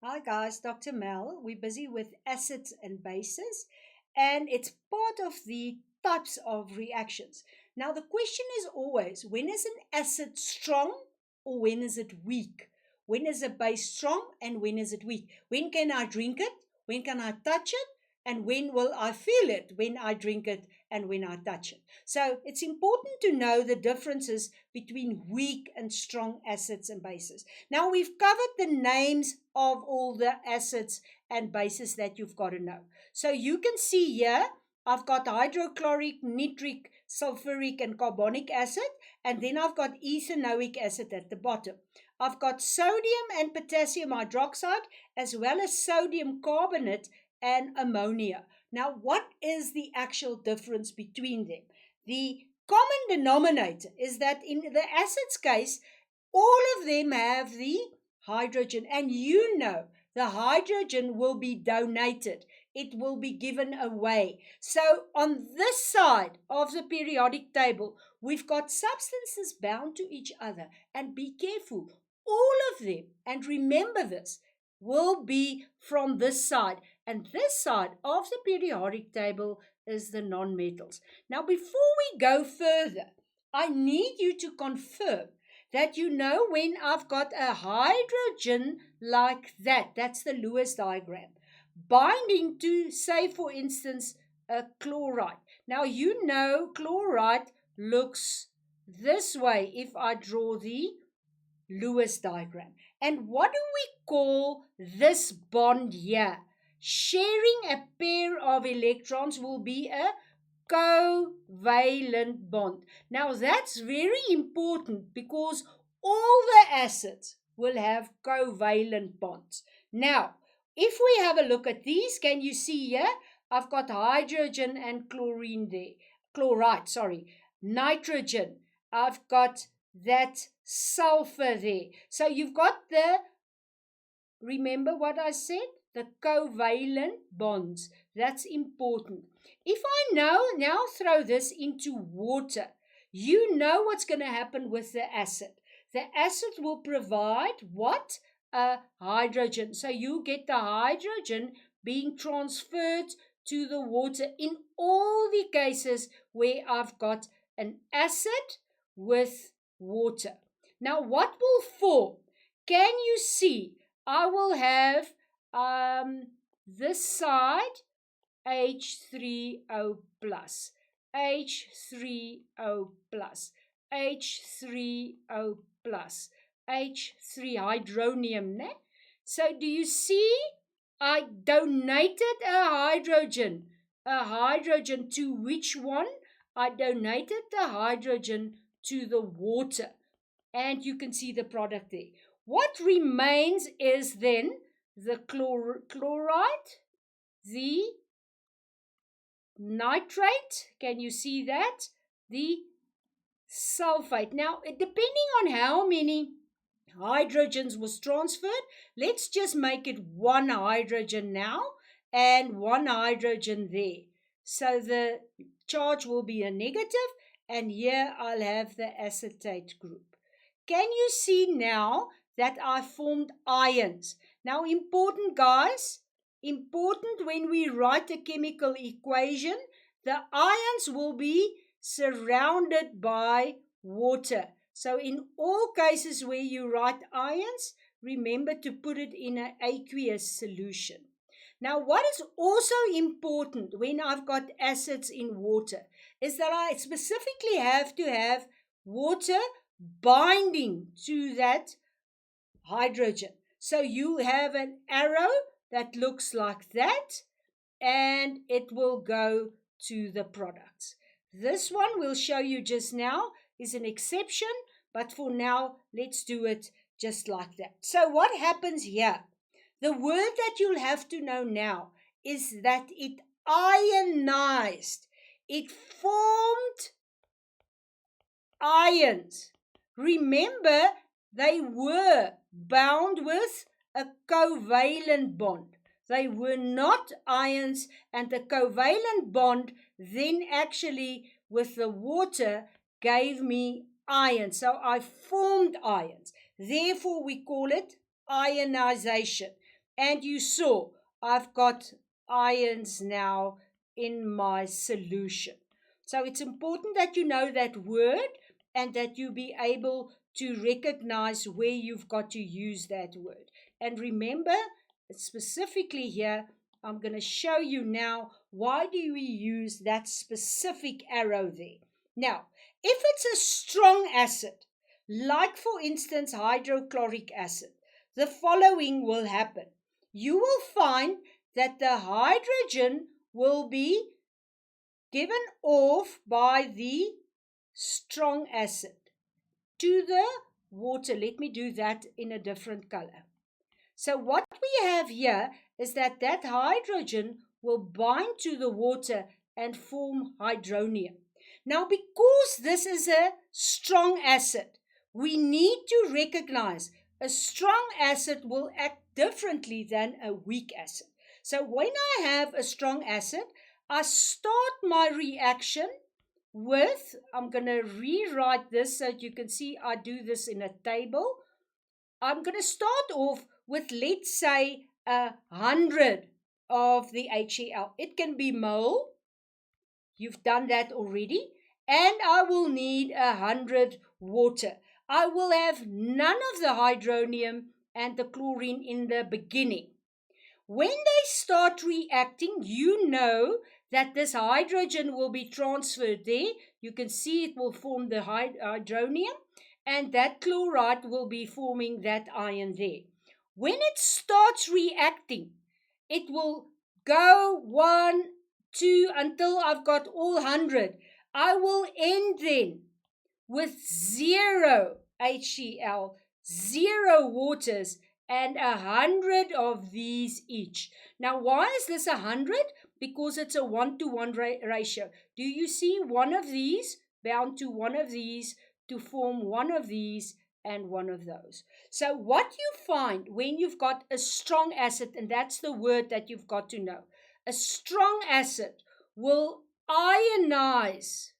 Hi guys, Dr. Mel. We're busy with acids and bases, and it's part of the types of reactions. Now, the question is always, when is an acid strong or when is it weak? When is a base strong and when is it weak? When can I drink it? When can I touch it? And when will I feel it when I drink it and when I touch it? So it's important to know the differences between weak and strong acids and bases. Now we've covered the names of all the acids and bases that you've got to know. So you can see here, I've got hydrochloric, nitric, sulfuric, and carbonic acid, and then I've got ethanoic acid at the bottom. I've got sodium and potassium hydroxide, as well as sodium carbonate and ammonia. Now, what is the actual difference between them? The common denominator is that in the acids case, all of them have the hydrogen, and the hydrogen will be donated, it will be given away. So on this side of the periodic table, we've got substances bound to each other, and be careful, all of them, and remember this, will be from this side, and this side of the periodic table is the non-metals. Now, before we go further, I need you to confirm that when I've got a hydrogen like that, that's the Lewis diagram, binding to, say, for instance, a chloride. Now, chloride looks this way if I draw the Lewis diagram. And what do we call this bond here? Sharing a pair of electrons will be a covalent bond. Now that's very important because all the acids will have covalent bonds. Now, if we have a look at these, can you see here? I've got hydrogen and nitrogen. I've got that sulfur there. So you've got remember what I said? The covalent bonds. That's important. If I now throw this into water, you know what's going to happen with the acid. The acid will provide what? A hydrogen. So you get the hydrogen being transferred to the water in all the cases where I've got an acid with water. Now, what will form? Can you see? I will have this side H3O plus, H3O plus, H3O plus, H3 hydronium. Ne? So do you see? I donated a hydrogen to which one? I donated the hydrogen to the water. And you can see the product there. What remains is then the chloride, the nitrate, can you see that? The sulfate. Now, depending on how many hydrogens was transferred, let's just make it one hydrogen now and one hydrogen there. So the charge will be a negative, and here I'll have the acetate group. Can you see now that I formed ions? Now, important guys, important when we write a chemical equation, the ions will be surrounded by water. So in all cases where you write ions, remember to put it in an aqueous solution. Now, what is also important when I've got acids in water is that I specifically have to have water binding to that hydrogen. So you have an arrow that looks like that, and it will go to the products. This one we'll show you just now is an exception, but for now, let's do it just like that. So what happens here? The word that you'll have to know now is that it ionized. It formed ions. Remember, they were bound with a covalent bond. They were not ions, and the covalent bond then actually with the water gave me ions. So I formed ions. Therefore, we call it ionization. And you saw I've got ions now in my solution. So it's important that you know that word and that you be able to recognize where you've got to use that word. And remember, specifically here, I'm going to show you now why do we use that specific arrow there. Now, if it's a strong acid, like for instance hydrochloric acid, the following will happen. You will find that the hydrogen will be given off by the strong acid to the water. Let me do that in a different color. So what we have here is that hydrogen will bind to the water and form hydronium. Now, because this is a strong acid, we need to recognize a strong acid will act differently than a weak acid. So when I have a strong acid, I start my reaction with, I'm going to rewrite this so that you can see I do this in a table. I'm going to start off with, let's say, 100 of the HCl. It can be mole. You've done that already. And I will need 100 water. I will have none of the hydronium and the chlorine in the beginning. When they start reacting, you know that this hydrogen will be transferred there. You can see it will form the hydronium, and that chloride will be forming that ion there. When it starts reacting, it will go 1, 2, until I've got all 100. I will end then with 0 HCl, 0 waters, and 100 of these each. Now, why is this 100? Because it's a 1-to-1 ratio. Do you see one of these bound to one of these to form one of these and one of those? So what you find when you've got a strong acid, and that's the word that you've got to know, a strong acid will ionize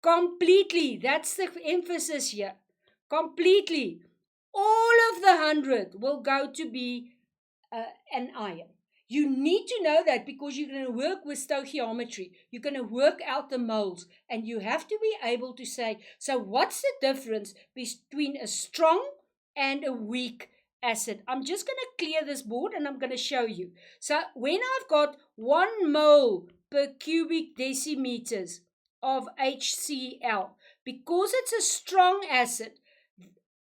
completely. That's the emphasis here. Completely. All of the 100 will go to be an ion. You need to know that because you're going to work with stoichiometry. You're going to work out the moles, and you have to be able to say, so what's the difference between a strong and a weak acid? I'm just going to clear this board and I'm going to show you. So when I've got 1 mole per cubic decimeters of HCl, because it's a strong acid,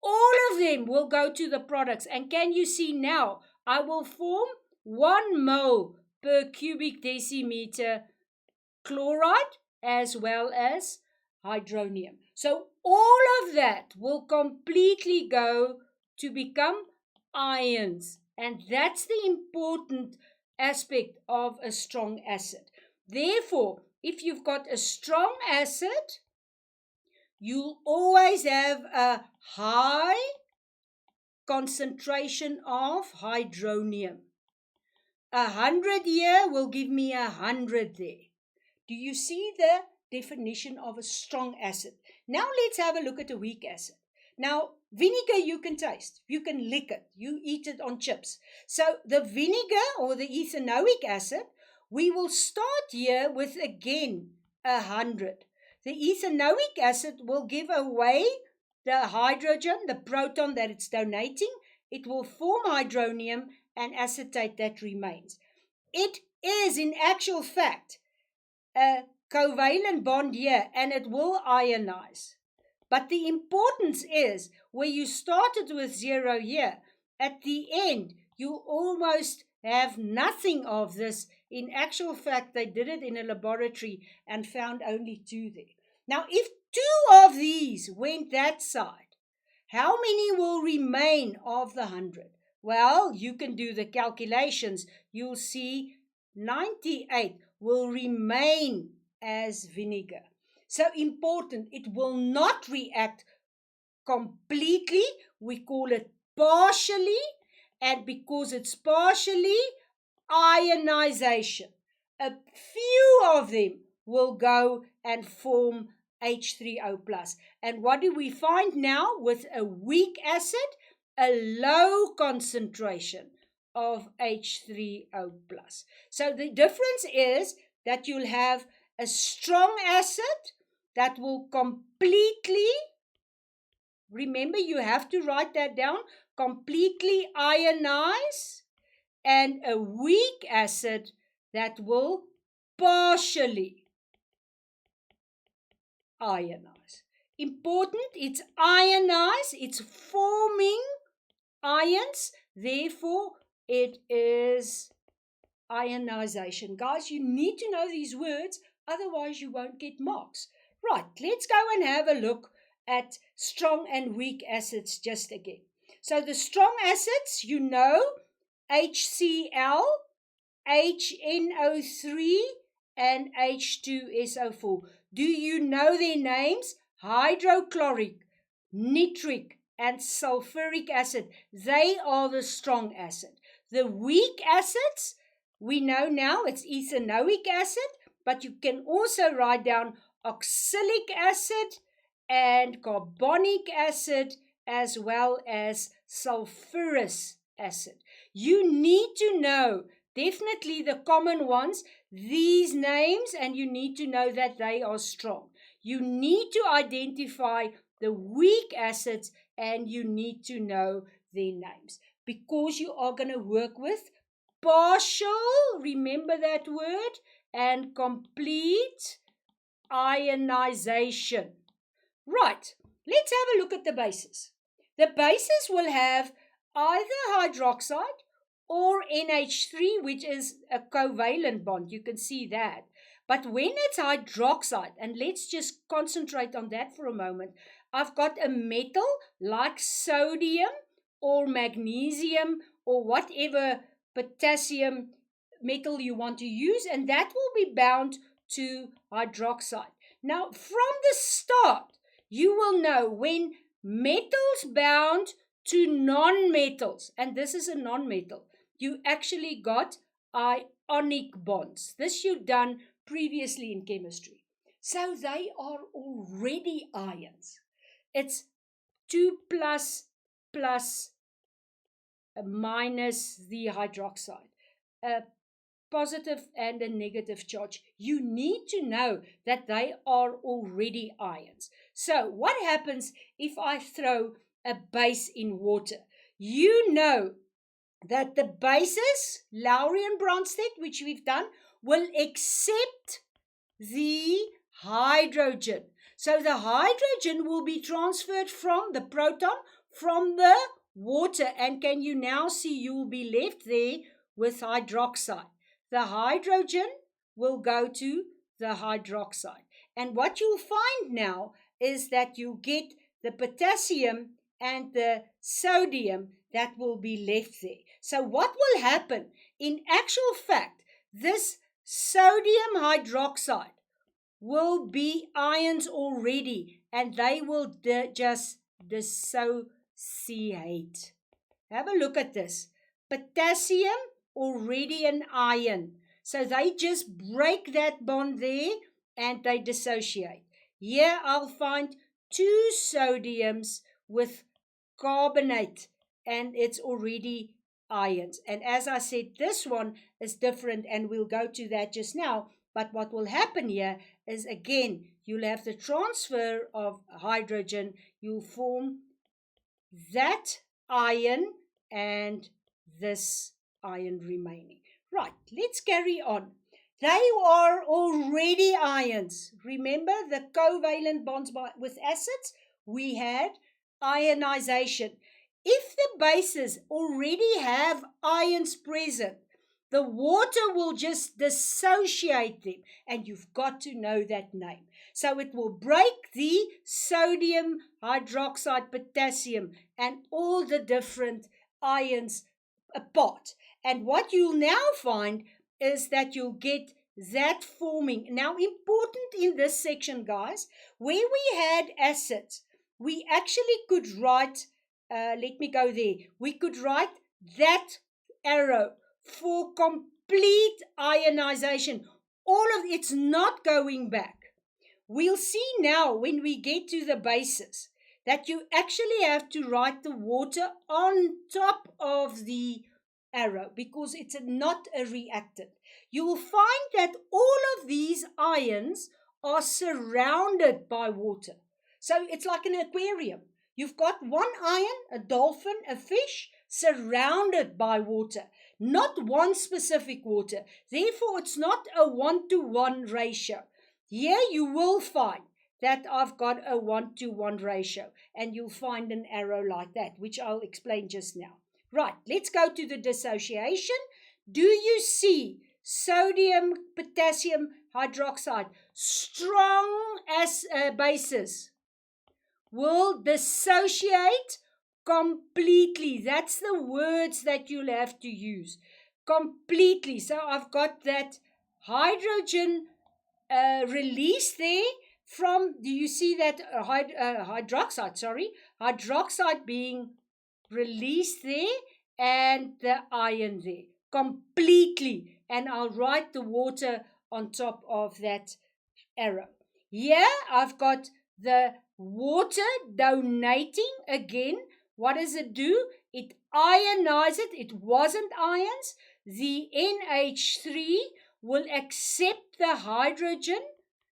all of them will go to the products. And can you see now, I will form 1 mole per cubic decimeter chloride as well as hydronium. So all of that will completely go to become ions. And that's the important aspect of a strong acid. Therefore, if you've got a strong acid, you'll always have a high concentration of hydronium. 100 here will give me 100 there. Do you see the definition of a strong acid? Now let's have a look at a weak acid. Now, vinegar you can taste. You can lick it. You eat it on chips. So the vinegar or the ethanoic acid, we will start here with again 100. The ethanoic acid will give away the hydrogen, the proton that it's donating. It will form hydronium and acetate that remains. It is in actual fact a covalent bond here, and it will ionize. But the importance is where you started with 0 here, at the end you almost have nothing of this. In actual fact, they did it in a laboratory and found only 2 there. Now, if 2 of these went that side, how many will remain of the 100? Well, you can do the calculations. You'll see 98 will remain as vinegar. So important, it will not react completely. We call it partially, and because it's partially, ionization. A few of them will go and form H3O plus. And what do we find now with a weak acid? A low concentration of H3O plus. So the difference is that you'll have a strong acid that will completely, remember you have to write that down, completely ionize, and a weak acid that will partially ionize. Important, it's ionized, it's forming ions, therefore it is ionization. Guys, you need to know these words, otherwise you won't get marks. Right, let's go and have a look at strong and weak acids just again. So the strong acids, you know, HCl, HNO3, and H2SO4. Do you know their names? Hydrochloric, nitric, and sulfuric acid. They are the strong acid. The weak acids, we know now it's ethanoic acid, but you can also write down oxalic acid and carbonic acid, as well as sulfurous acid. You need to know definitely the common ones, these names, and you need to know that they are strong. You need to identify the weak acids and you need to know their names, because you are going to work with partial, remember that word, and complete ionization. Right, let's have a look at the bases. The bases will have either hydroxide or NH3, which is a covalent bond. You can see that. But when it's hydroxide, and let's just concentrate on that for a moment, I've got a metal like sodium or magnesium or whatever potassium metal you want to use, and that will be bound to hydroxide. Now, from the start, you will know when metals bound to non-metals, and this is a non-metal, you actually got ionic bonds. This you've done previously in chemistry. So they are already ions. It's 2 plus minus the hydroxide. A positive and a negative charge. You need to know that they are already ions. So what happens if I throw a base in water? You know that the bases, Lowry and Bronsted, which we've done, will accept the hydrogen. So the hydrogen will be transferred from the proton, from the water. And can you now see you will be left there with hydroxide? The hydrogen will go to the hydroxide. And what you'll find now is that you get the potassium and the sodium that will be left there. So what will happen? In actual fact, this sodium hydroxide will be ions already, and they will just dissociate. Have a look at this. Potassium, already an ion. So they just break that bond there and they dissociate. Here I'll find 2 sodiums with carbonate, and it's already ions. And as I said, this one is different, and we'll go to that just now. But what will happen here is, again, you'll have the transfer of hydrogen. You'll form that ion and this ion remaining. Right, let's carry on. They are already ions. Remember the covalent bonds with acids? We had ionization. If the bases already have ions present, the water will just dissociate them, and you've got to know that name. So it will break the sodium, hydroxide, potassium, and all the different ions apart. And what you'll now find is that you'll get that forming. Now, important in this section, guys, where we had acids, we actually could write, let me go there, we could write that arrow for complete ionization. All of it's not going back. We'll see now when we get to the bases that you actually have to write the water on top of the arrow because it's not a reactant. You will find that all of these ions are surrounded by water. So it's like an aquarium. You've got one ion, a dolphin, a fish, surrounded by water, not one specific water. Therefore, it's not a 1-to-1 ratio. Here you will find that I've got a 1-to-1 ratio, and you'll find an arrow like that, which I'll explain just now. Right, let's go to the dissociation. Do you see sodium, potassium hydroxide, strong as bases, will dissociate completely? That's the words that you'll have to use. Completely. So I've got that hydrogen release there from, do you see that hydroxide being released there and the ion there completely, and I'll write the water on top of that arrow. Here I've got the water donating again. What does it do? It ionizes it. It wasn't ions. The NH3 will accept the hydrogen.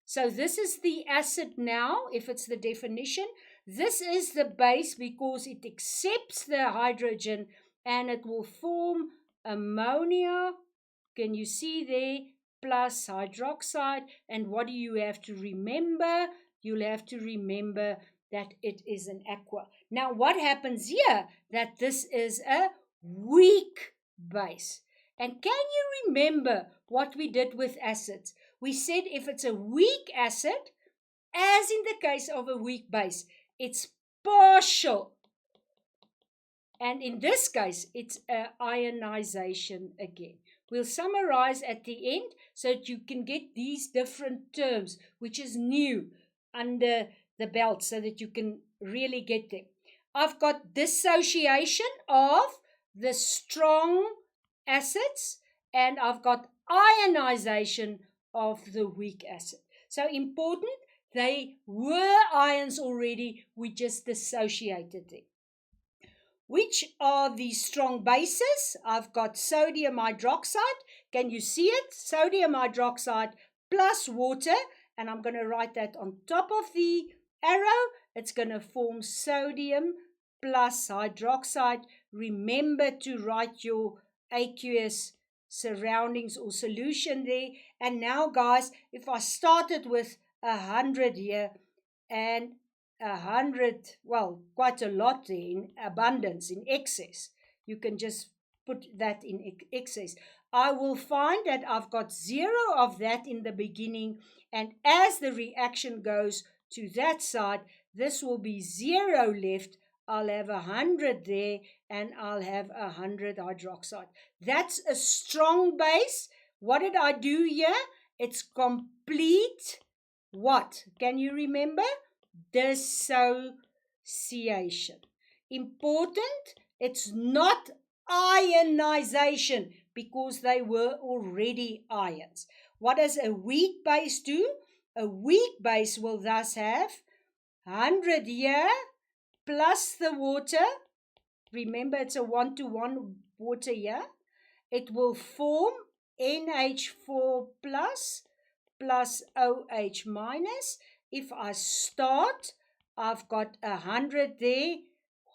So this is the acid now, if it's the definition. This is the base because it accepts the hydrogen and it will form ammonia. Can you see there? Plus hydroxide. And what do you have to remember? You'll have to remember that it is an aqua. Now what happens here? That this is a weak base. And can you remember what we did with acids? We said if it's a weak acid, as in the case of a weak base, it's partial. And in this case, it's an ionization again. We'll summarize at the end so that you can get these different terms, which is new under the belt, so that you can really get them. I've got dissociation of the strong acids, and I've got ionization of the weak acid. So important, they were ions already, we just dissociated them. Which are the strong bases? I've got sodium hydroxide. Can you see it? Sodium hydroxide plus water, and I'm going to write that on top of the arrow. It's going to form sodium plus hydroxide. Remember to write your aqueous surroundings or solution there. And now, guys, if I started with 100 here and 100, well, quite a lot there in abundance, in excess, you can just put that in excess. I will find that I've got 0 of that in the beginning, and as the reaction goes to that side, this will be 0 left. I'll have 100 there, and I'll have 100 hydroxide. That's a strong base. What did I do here? It's complete what? Can you remember? Dissociation. Important, it's not ionization because they were already ions. What does a weak base do? A weak base will thus have 100 here plus the water. Remember, it's a 1-to-1 water here. It will form NH4 plus OH minus. If I start, I've got 100 there,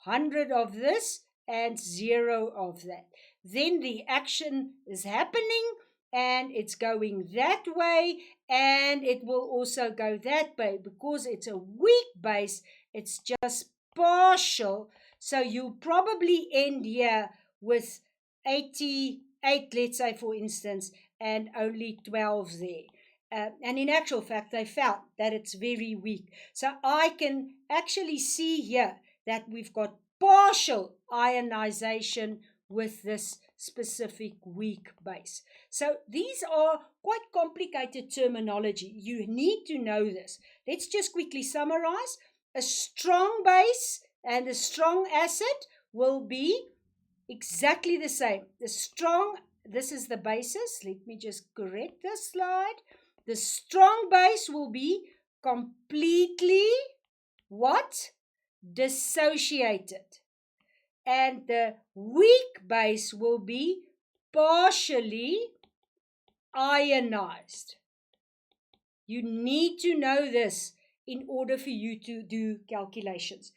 100 of this, and 0 of that. Then the action is happening, and it's going that way, and it will also go that way. Because it's a weak base, it's just partial. So you'll probably end here with 88, let's say, for instance, and only 12 there. And in actual fact, they found that it's very weak. So I can actually see here that we've got partial ionization with this specific weak base. So these are quite complicated terminology. You need to know this. Let's just quickly summarize. A strong base and a strong acid will be exactly the same. The strong, this is the basis. Let me just correct this slide. The strong base will be completely what? Dissociated. And the weak base will be partially ionized. You need to know this in order for you to do calculations.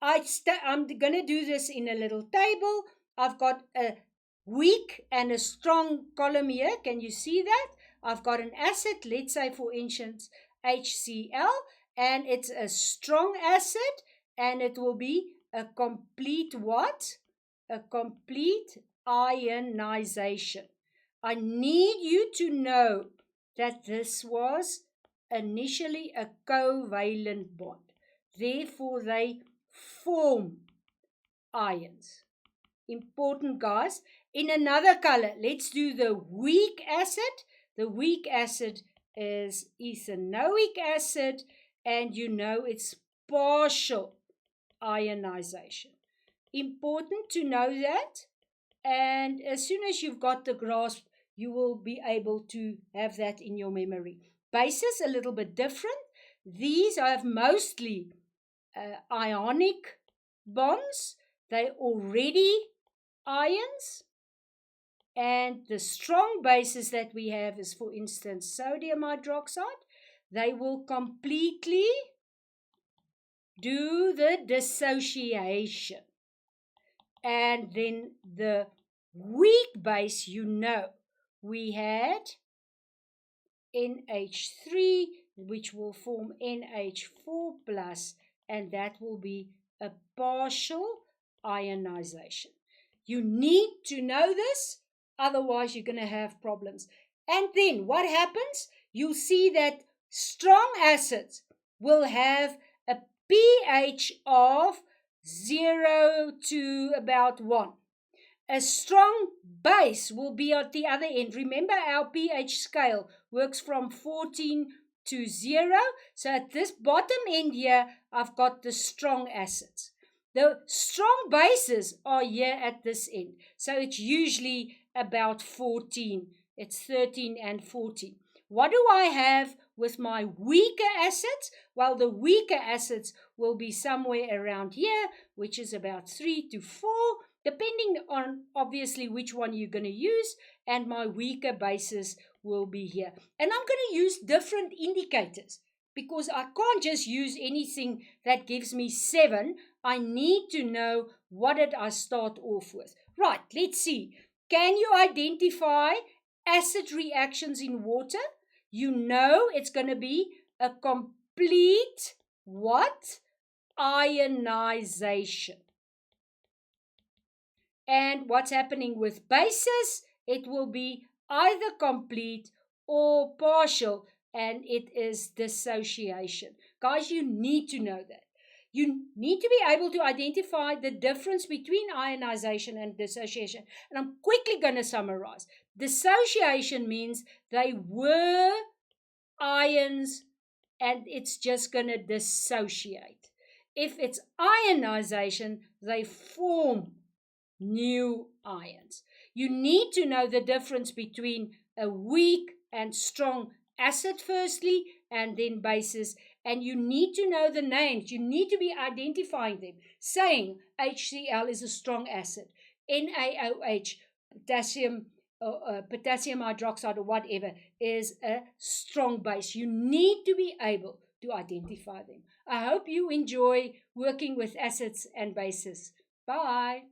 I'm going to do this in a little table. I've got a weak and a strong column here. Can you see that? I've got an acid, let's say for instance HCl, and it's a strong acid, and it will be a complete what? A complete ionization. I need you to know that this was initially a covalent bond. Therefore, they form ions. Important, guys. In another color, let's do the weak acid. The weak acid is ethanoic acid, and you know it's partial ionization. Important to know that, and as soon as you've got the grasp, you will be able to have that in your memory. Bases a little bit different. These have mostly ionic bonds. They already ions. And the strong bases that we have is, for instance, sodium hydroxide. They will completely do the dissociation. And then the weak base, you know, we had NH3, which will form NH4+, and that will be a partial ionization. You need to know this, otherwise you're going to have problems. And then what happens? You'll see that strong acids will have a pH of 0 to about 1. A strong base will be at the other end. Remember, our pH scale works from 14 to 0. So at this bottom end here, I've got the strong acids. The strong bases are here at this end. So it's usually about 14. It's 13 and 14. What do I have with my weaker acids? Well, the weaker acids will be somewhere around here, which is about 3 to 4. Depending on, obviously, which one you're going to use, and my weaker bases will be here. And I'm going to use different indicators because I can't just use anything that gives me 7. I need to know what did I start off with. Right, let's see. Can you identify acid reactions in water? You know it's going to be a complete what? Ionization. And what's happening with bases? It will be either complete or partial, and it is dissociation. Guys, you need to know that. You need to be able to identify the difference between ionization and dissociation. And I'm quickly going to summarize. Dissociation means they were ions and it's just going to dissociate. If it's ionization, they form new ions. You need to know the difference between a weak and strong acid firstly, and then bases, and you need to know the names. You need to be identifying them, saying HCl is a strong acid, NaOH, potassium hydroxide or whatever, is a strong base. You need to be able to identify them. I hope you enjoy working with acids and bases. Bye.